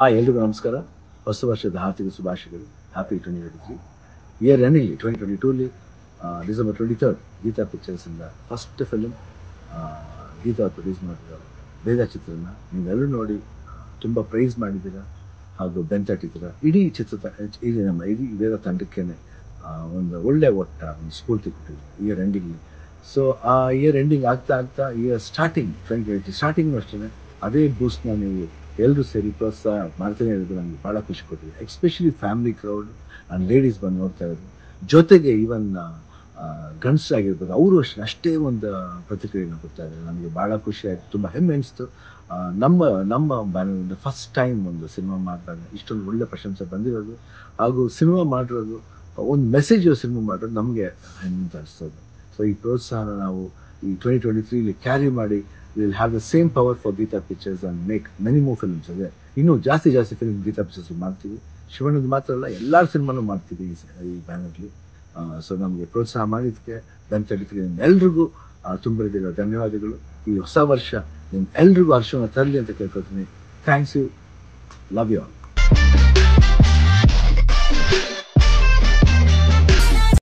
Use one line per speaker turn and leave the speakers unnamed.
ಎಲ್ರಿಗೂ ನಮಸ್ಕಾರ. ಹೊಸ ವರ್ಷದ ಹಾರ್ದಿಕ ಶುಭಾಶಯಗಳು. Happy 2023. Year ending 2022 December 23rd Geetha ಪಿಕ್ಚರ್ಸಿಂದ ಫಸ್ಟ್ ಫಿಲ್ಮ್ ಗೀತಾ ಪ್ರೊಡ್ಯೂಸ್ ಮಾಡಿರೋ ಬೇಗ ಚಿತ್ರನ ನೀವೆಲ್ಲರೂ ನೋಡಿ ತುಂಬ ಪ್ರೈಸ್ ಮಾಡಿದ್ದೀರಾ ಹಾಗೂ ಬೆಂತಟ್ಟಿದ್ದೀರಾ. ಇಡೀ ಇಡೀ ಬೇಗ ತಂಡಕ್ಕೇನೆ ಒಂದು ಒಳ್ಳೆ ಒಂದು ಸ್ಫೂರ್ತಿ ಕೊಟ್ಟಿದೆ ಇಯರ್ ಎಂಡಿಂಗ್ಲಿ. ಸೊ ಆ ಇಯರ್ ಎಂಡಿಂಗ್ ಆಗ್ತಾ ಆಗ್ತಾ ಇಯರ್ ಸ್ಟಾರ್ಟಿಂಗ್ ಅಷ್ಟೇ ಅದೇ ಬೂಸ್ಟ್ನ ನೀವು ಎಲ್ಲರೂ ಸೇರಿ ಪ್ರೋತ್ಸಾಹ ಮಾಡ್ತಾನೆ ಇರೋದು ನನಗೆ ಭಾಳ ಖುಷಿ ಕೊಟ್ಟಿದೆ. Especially family crowd and ladies ಬಂದು ನೋಡ್ತಾ ಇರೋದು, ಜೊತೆಗೆ ಈವನ್ ಗಂಡಸರಾಗಿರ್ಬೋದು ಅವರು ಅಷ್ಟೇ ಒಂದು ಪ್ರತಿಕ್ರಿಯೆಯನ್ನು ಕೊಡ್ತಾ ಇದ್ದಾರೆ. ನನಗೆ ಭಾಳ ಖುಷಿ ಆಯಿತು, ತುಂಬ ಹೆಮ್ಮೆ ಅನಿಸ್ತು. ನಮ್ಮ ಬ್ಯಾನರಿಂದ ಫಸ್ಟ್ ಟೈಮ್ ಒಂದು ಸಿನಿಮಾ ಮಾಡಿದಾಗ ಇಷ್ಟೊಂದು ಒಳ್ಳೆ ಪ್ರಶಂಸೆ ಬಂದಿರೋದು ಹಾಗೂ ಸಿನಿಮಾ ಮಾಡಿರೋದು ಒಂದು ಮೆಸೇಜ್ ಸಿನಿಮಾ ಮಾಡೋದು ನಮಗೆ ಹೆಮ್ಮೆ ಅನಿಸ್ತದೆ. ಸೊ ಈ ಪ್ರೋತ್ಸಾಹನ ನಾವು ಈ 2023 ಕ್ಯಾರಿ ಮಾಡಿ will have the same power for Geetha Pictures and make many more films. ಅದೇ ಇನ್ನೂ ಜಾಸ್ತಿ ಫಿಲ್ಮ್ ಗೀತಾ ಪಿಕ್ಚರ್ಸ್ ಮಾಡ್ತೀವಿ. ಶಿವಣ್ಣದು ಮಾತ್ರ ಅಲ್ಲ, ಎಲ್ಲರ ಸಿನಿಮಾನು ಮಾಡ್ತೀವಿ ಈ ಬ್ಯಾನರ್ಲಿ. ಸೊ ನಮಗೆ ಪ್ರೋತ್ಸಾಹ ಮಾಡಿದ್ದಕ್ಕೆ ಬೆಂತಡಿಕೆ ಎಲ್ರಿಗೂ ತುಂಬಿರೋ ಧನ್ಯವಾದಗಳು. ಈ ಹೊಸ ವರ್ಷ ನಿಮ್ಮ ಎಲ್ರಿಗೂ ಹರ್ಷವನ್ನು ತರಲಿ ಅಂತ ಕೇಳ್ಕೊತೀನಿ. Thanks you, love you all.